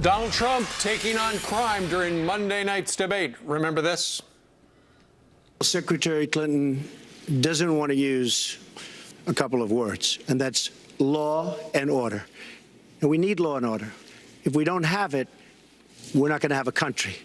Donald Trump taking on crime during Monday night's debate. Remember this? Secretary Clinton doesn't want to use a couple of words, and that's law and order. And we need law and order. If we don't have it, we're not going to have a country.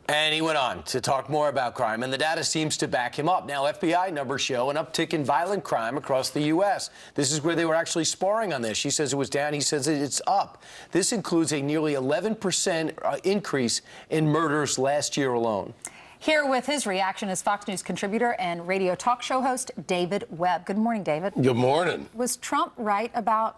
And he went on to talk more about crime, and the data seems to back him up. Now, FBI numbers show an uptick in violent crime across the U.S. This is where they were actually sparring on this. She says it was down. He says it's up. This includes a nearly 11% increase in murders last year alone. Here with his reaction is Fox News contributor and radio talk show host David Webb. Good morning, David. Good morning. Was Trump right about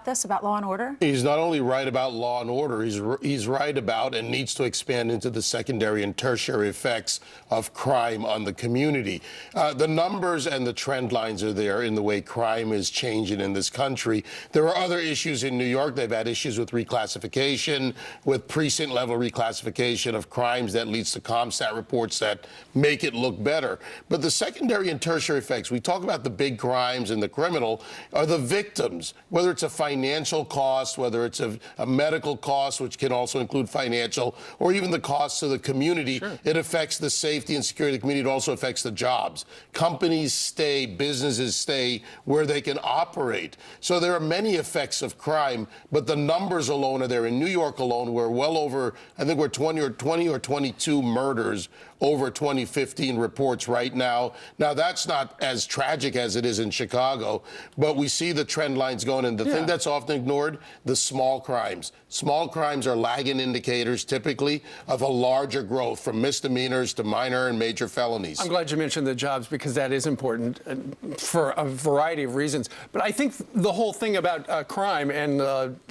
this, about law and order? He's not only right about law and order, he's right about and needs to expand into the secondary and tertiary effects of crime on the community. The numbers and the trend lines are there in the way crime is changing in this country. There are other issues in New York. They've had issues with reclassification, with precinct-level reclassification of crimes that leads to ComStat reports that make it look better. But the secondary and tertiary effects, we talk about the big crimes and the criminal, are the victims, whether it's a financial cost, whether it's a medical cost, which can also include financial, or even the costs to the community. Sure. It affects the safety and security of the community. It also affects the jobs. Companies stay, businesses stay where they can operate. So there are many effects of crime, but the numbers alone are there. In New York alone, we're well over, I think we're 20 or 22 murders over 2015 reports right now. Now, that's not as tragic as it is in Chicago, but we see the trend lines going. And the thing that's often ignored, the small crimes. Small crimes are lagging indicators, typically, of a larger growth from misdemeanors to minor and major felonies. I'm glad you mentioned the jobs, because that is important for a variety of reasons. But I think the whole thing about crime and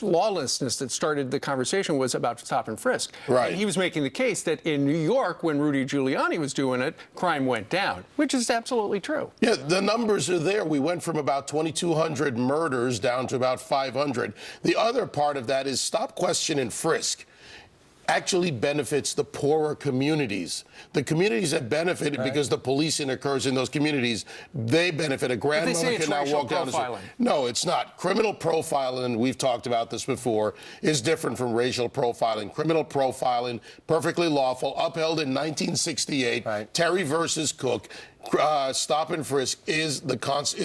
lawlessness that started the conversation was about stop and frisk. Right. And he was making the case that in New York, when Rudy Giuliani was doing it, crime went down, which is absolutely true. Yeah, the numbers are there. We went from about 2,200 murders down to about 500. The other part of that is stop, question, and frisk actually benefits the poorer communities. The communities that benefit because the policing occurs in those communities, they benefit. A grandmother can now walk down the street. No, it's not. Criminal profiling, we've talked about this before, is different from racial profiling. Criminal profiling, perfectly lawful, upheld in 1968. Right. Terry versus Cook. Stop and frisk is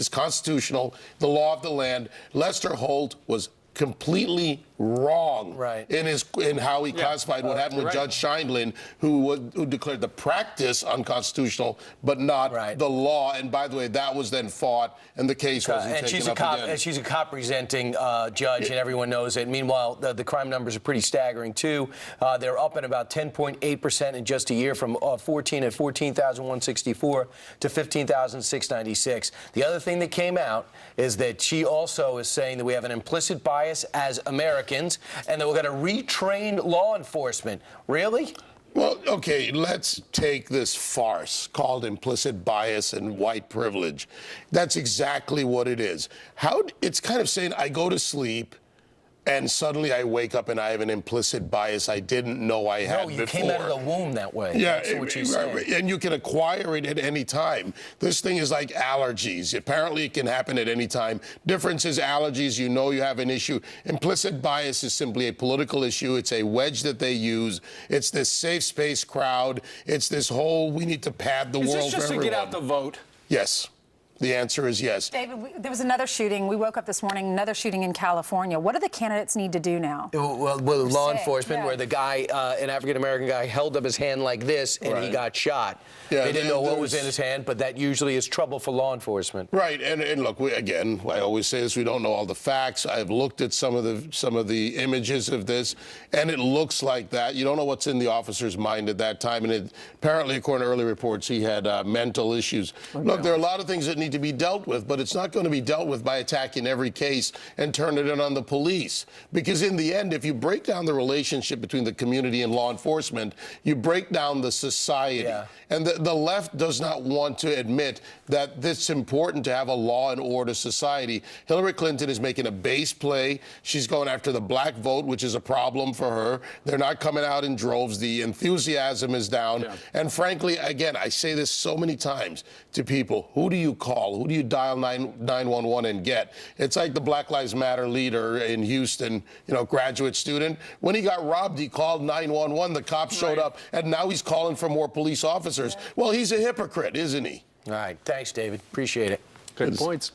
constitutional, the law of the land. Lester Holt was completely wrong in how he classified what happened with Judge Scheindlin, who declared the practice unconstitutional, but not the law. And by the way, that was then fought, and the case wasn't taken up again. And she's a cop-resenting judge, and everyone knows it. Meanwhile, the crime numbers are pretty staggering, too. They're up at about 10.8% in just a year, from 14,164 to 15,696. The other thing that came out is that she also is saying that we have an implicit bias as Americans, and that we're going to retrain law enforcement. Really? Well, okay, let's take this farce called implicit bias and white privilege. That's exactly what it is. It's kind of saying I go to sleep and suddenly I wake up and I have an implicit bias I didn't know I had before. No, you came out of the womb that way. Yeah, that's what she's saying. And you can acquire it at any time. This thing is like allergies. Apparently it can happen at any time. Difference is allergies, you know you have an issue. Implicit bias is simply a political issue. It's a wedge that they use. It's this safe space crowd. It's this whole, we need to pad the world for everyone. Is this just to get out the vote? Yes. The answer is yes. David, there was another shooting. We woke up this morning, another shooting in California. What do the candidates need to do now? Well, law enforcement, where the guy, an African-American guy, held up his hand like this, and he got shot. Yeah, they didn't know what was in his hand, but that usually is trouble for law enforcement. Right, and look, again, I always say this, we don't know all the facts. I've looked at some of the images of this, and it looks like that. You don't know what's in the officer's mind at that time, and apparently, according to early reports, he had mental issues. Look, there are a lot of things that need to be dealt with, but it's not going to be dealt with by attacking every case and turning it on the police. Because in the end, if you break down the relationship between the community and law enforcement, you break down the society. Yeah. And the left does not want to admit that it's important to have a law and order society. Hillary Clinton is making a base play. She's going after the black vote, which is a problem for her. They're not coming out in droves. The enthusiasm is down. Yeah. And frankly, again, I say this so many times to people, who do you call call? Who do you dial 911 and get? It's like the Black Lives Matter leader in Houston, graduate student. When he got robbed, he called 911. The cops showed up, and now he's calling for more police officers. Well, he's a hypocrite, isn't he? All right. Thanks, David. Appreciate it. Good points.